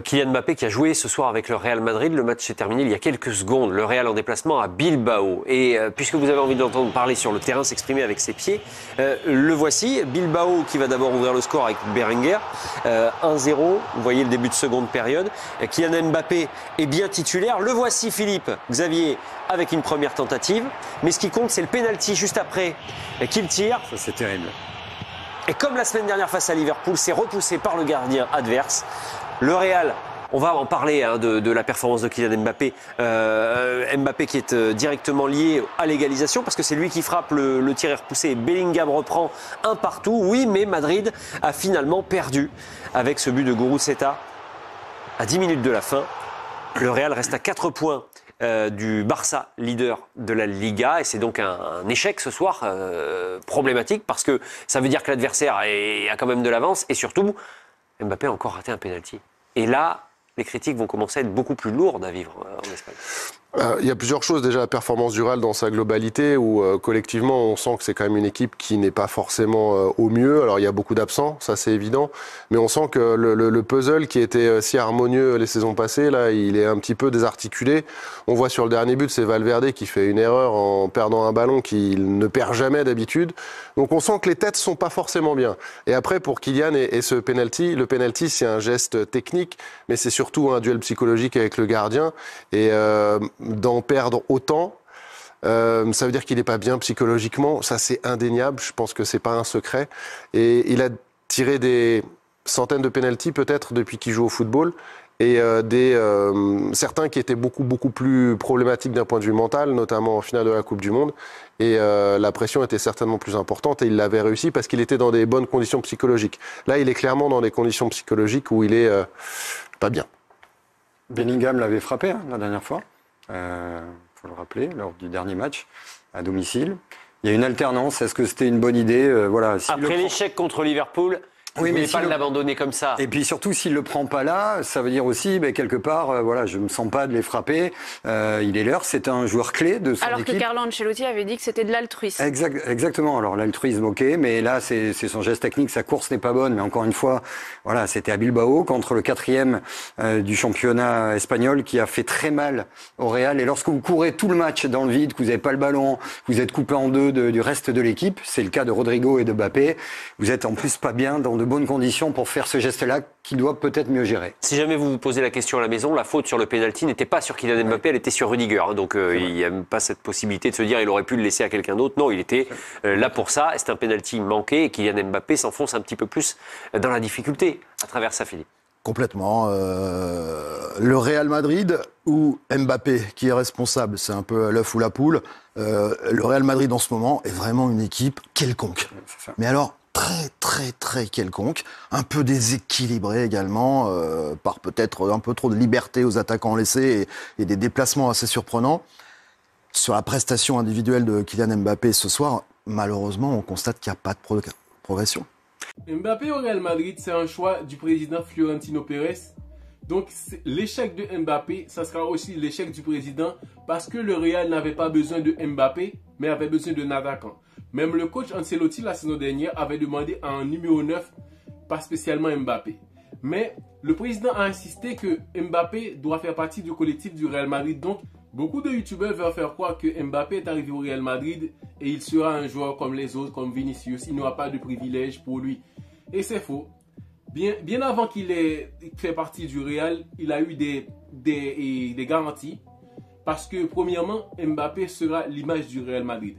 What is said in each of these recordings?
Kylian Mbappé qui a joué ce soir avec le Real Madrid. Le match s'est terminé il y a quelques secondes. Le Real en déplacement à Bilbao. Et puisque vous avez envie d'entendre parler sur le terrain, s'exprimer avec ses pieds, le voici. Bilbao qui va d'abord ouvrir le score avec Berenguer. 1-0. Vous voyez le début de seconde période. Kylian Mbappé est bien titulaire. Le voici, Philippe Xavier, avec une première tentative. Mais ce qui compte, c'est le pénalty juste après qu'il tire. Ça, c'est terrible. Et comme la semaine dernière face à Liverpool, c'est repoussé par le gardien adverse. Le Real, on va en parler de la performance de Kylian Mbappé. Mbappé qui est directement lié à l'égalisation parce que c'est lui qui frappe le tir est repoussé. Bellingham reprend un partout. Oui, mais Madrid a finalement perdu avec ce but de Guruceta à 10 minutes de la fin. Le Real reste à 4 points du Barça, leader de la Liga, et c'est donc un échec ce soir problématique parce que ça veut dire que l'adversaire a quand même de l'avance et surtout Mbappé a encore raté un penalty. Et là, les critiques vont commencer à être beaucoup plus lourdes à vivre en Espagne. Il y a plusieurs choses. Déjà, la performance du Real dans sa globalité, où collectivement, on sent que c'est quand même une équipe qui n'est pas forcément au mieux. Alors, il y a beaucoup d'absents, ça c'est évident. Mais on sent que le puzzle qui était si harmonieux les saisons passées, là, il est un petit peu désarticulé. On voit sur le dernier but, c'est Valverde qui fait une erreur en perdant un ballon qu'il ne perd jamais d'habitude. Donc, on sent que les têtes sont pas forcément bien. Et après, pour Kylian et ce penalty, le penalty, c'est un geste technique, mais c'est surtout un duel psychologique avec le gardien. Et d'en perdre autant, ça veut dire qu'il n'est pas bien psychologiquement. Ça, c'est indéniable. Je pense que c'est pas un secret. Et il a tiré des centaines de pénaltys peut-être depuis qu'il joue au football. Et certains qui étaient beaucoup plus problématiques d'un point de vue mental, notamment en finale de la Coupe du Monde. Et la pression était certainement plus importante et il l'avait réussi parce qu'il était dans des bonnes conditions psychologiques. Là, il est clairement dans des conditions psychologiques où il est pas bien. Bellingham l'avait frappé la dernière fois. Faut le rappeler, lors du dernier match à domicile. Il y a une alternance. Est-ce que c'était une bonne idée voilà, après l'échec contre Liverpool, oui, mais pas l'abandonner comme ça. Et puis surtout, s'il le prend pas là, ça veut dire aussi, quelque part, voilà, je me sens pas de les frapper. Il est l'heure. C'est un joueur clé de son équipe. Alors que Carlo Ancelotti avait dit que c'était de l'altruisme. Exactement. Alors l'altruisme, ok, mais là, c'est son geste technique. Sa course n'est pas bonne. Mais encore une fois, voilà, c'était à Bilbao contre le 4e du championnat espagnol qui a fait très mal au Real. Et lorsque vous courez tout le match dans le vide, que vous n'avez pas le ballon, vous êtes coupé en deux du reste de l'équipe. C'est le cas de Rodrigo et de Mbappé. Vous êtes en plus pas bien dans de bonnes conditions pour faire ce geste-là qu'il doit peut-être mieux gérer. Si jamais vous vous posez la question à la maison, la faute sur le pénalty n'était pas sur Kylian Mbappé, elle était sur Rudiger. Donc il n'y a même pas cette possibilité de se dire il aurait pu le laisser à quelqu'un d'autre. Non, il était là pour ça. C'est un pénalty manqué et Kylian Mbappé s'enfonce un petit peu plus dans la difficulté à travers ça, Philippe. Complètement. Le Real Madrid ou Mbappé qui est responsable, c'est un peu l'œuf ou la poule. Le Real Madrid en ce moment est vraiment une équipe quelconque. Mais alors très quelconque, un peu déséquilibré également, par peut-être un peu trop de liberté aux attaquants laissés et des déplacements assez surprenants. Sur la prestation individuelle de Kylian Mbappé ce soir, malheureusement, on constate qu'il n'y a pas de progression. Mbappé au Real Madrid, c'est un choix du président Florentino Pérez. Donc l'échec de Mbappé, ça sera aussi l'échec du président parce que le Real n'avait pas besoin de Mbappé, mais avait besoin d'un attaquant. Même le coach Ancelotti la saison dernière avait demandé à un numéro 9, pas spécialement Mbappé. Mais le président a insisté que Mbappé doit faire partie du collectif du Real Madrid. Donc beaucoup de youtubeurs veulent faire croire que Mbappé est arrivé au Real Madrid et il sera un joueur comme les autres, comme Vinicius. Il n'aura pas de privilèges pour lui. Et c'est faux. Bien avant qu'il ait fait partie du Real, il a eu des garanties. Parce que premièrement, Mbappé sera l'image du Real Madrid.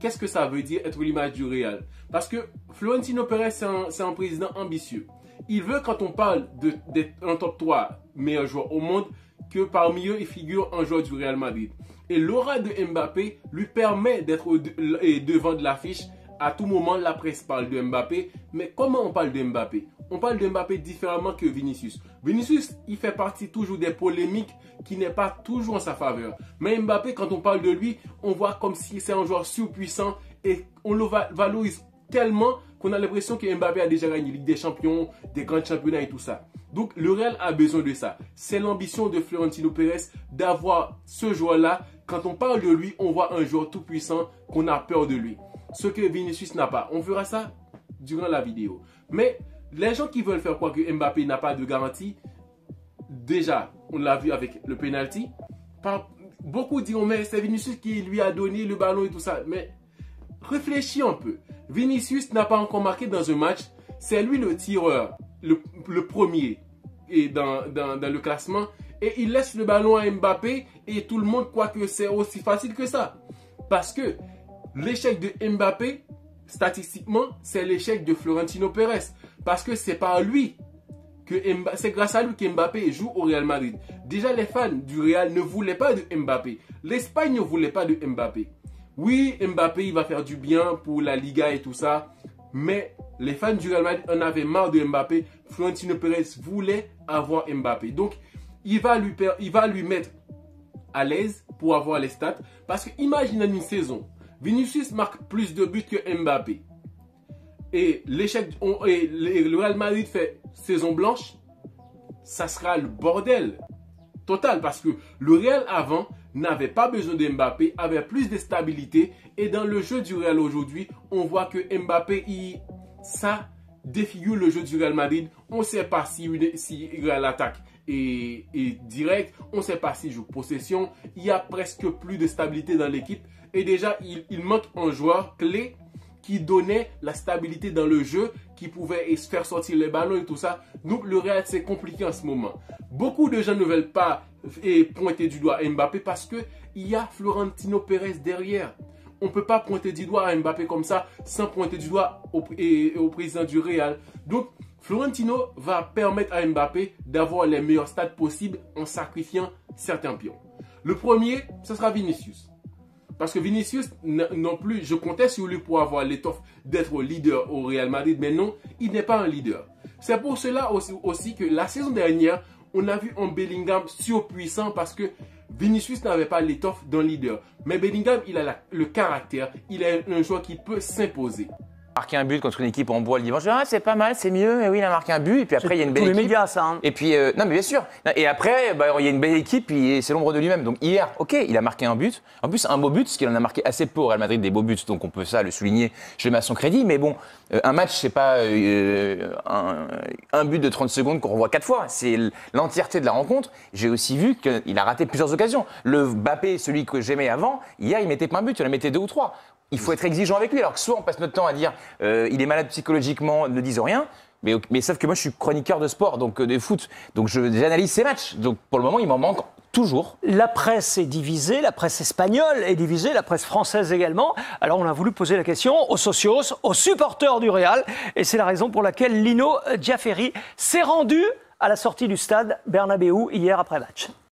Qu'est-ce que ça veut dire être l'image du Real? Parce que Florentino Pérez, c'est un président ambitieux. Il veut, quand on parle d'être un top 3 meilleur joueur au monde, que parmi eux, il figure un joueur du Real Madrid. Et l'aura de Mbappé lui permet d'être devant de l'affiche. À tout moment, la presse parle de Mbappé. Mais comment on parle de Mbappé? On parle de Mbappé différemment que Vinicius. Vinicius, il fait partie toujours des polémiques qui n'est pas toujours en sa faveur. Mais Mbappé, quand on parle de lui, on voit comme si c'est un joueur surpuissant et on le valorise tellement qu'on a l'impression que Mbappé a déjà gagné Ligue des Champions, des grands championnats et tout ça. Donc le Real a besoin de ça. C'est l'ambition de Florentino Pérez d'avoir ce joueur-là. Quand on parle de lui, on voit un joueur tout puissant qu'on a peur de lui. Ce que Vinicius n'a pas. On verra ça durant la vidéo. Mais les gens qui veulent faire croire que Mbappé n'a pas de garantie, déjà, on l'a vu avec le penalty. Beaucoup diront, mais c'est Vinicius qui lui a donné le ballon et tout ça. Mais réfléchis un peu. Vinicius n'a pas encore marqué dans un match. C'est lui le tireur, le premier et dans le classement. Et il laisse le ballon à Mbappé et tout le monde croit que c'est aussi facile que ça. Parce que l'échec de Mbappé, statistiquement, c'est l'échec de Florentino Pérez. Parce que c'est par lui c'est grâce à lui que Mbappé joue au Real Madrid. Déjà, les fans du Real ne voulaient pas de Mbappé. L'Espagne ne voulait pas de Mbappé. Oui, Mbappé, il va faire du bien pour la Liga et tout ça. Mais les fans du Real Madrid en avaient marre de Mbappé. Florentino Pérez voulait avoir Mbappé. Donc, il va lui mettre à l'aise pour avoir les stats. Parce que imaginez une saison. Vinicius marque plus de buts que Mbappé. Et le Real Madrid fait saison blanche, ça sera le bordel total. Parce que le Real avant n'avait pas besoin de Mbappé, avait plus de stabilité. Et dans le jeu du Real aujourd'hui, on voit que Mbappé, ça défigure le jeu du Real Madrid. On ne sait pas si Real attaque et direct, on ne sait pas s'il joue possession. Il y a presque plus de stabilité dans l'équipe. Et déjà, il manque un joueur clé qui donnait la stabilité dans le jeu, qui pouvait faire sortir les ballons et tout ça. Donc le Real, c'est compliqué en ce moment. Beaucoup de gens ne veulent pas pointer du doigt à Mbappé parce qu'il y a Florentino Pérez derrière. On ne peut pas pointer du doigt à Mbappé comme ça sans pointer du doigt au président du Real. Donc Florentino va permettre à Mbappé d'avoir les meilleurs stats possibles en sacrifiant certains pions. Le premier, ce sera Vinicius. Parce que Vinicius, non plus, je comptais sur lui pour avoir l'étoffe d'être leader au Real Madrid. Mais non, il n'est pas un leader. C'est pour cela aussi que la saison dernière, on a vu un Bellingham surpuissant parce que Vinicius n'avait pas l'étoffe d'un leader. Mais Bellingham, il a le caractère. Il est un joueur qui peut s'imposer. Marqué un but contre une équipe en bois le dimanche. Ah, c'est pas mal, c'est mieux. Et oui, il a marqué un but. Et puis après, il y a une belle équipe. Tous les médias, ça. Hein. Et puis, non, mais bien sûr. Et après, il y a une belle équipe. Et c'est l'ombre de lui-même. Donc hier, ok, il a marqué un but. En plus, un beau but, parce qu'il en a marqué assez peu au Real Madrid, des beaux buts. Donc on peut ça le souligner. Je le mets à son crédit. Mais bon, un match, c'est pas un but de 30 secondes qu'on revoit 4 fois. C'est l'entièreté de la rencontre. J'ai aussi vu qu'il a raté plusieurs occasions. Le Mbappé, celui que j'aimais avant, hier, il mettait pas un but. Il en mettait 2 ou 3. Il faut être exigeant avec lui. Alors que soit on passe notre temps à dire il est malade psychologiquement, ne disons rien. Mais sauf que moi, je suis chroniqueur de sport, donc de foot. Donc j'analyse ces matchs. Donc pour le moment, il m'en manque toujours. La presse est divisée, la presse espagnole est divisée, la presse française également. Alors on a voulu poser la question aux socios, aux supporters du Real. Et c'est la raison pour laquelle Lino Giafferi s'est rendu à la sortie du stade Bernabéu hier après match.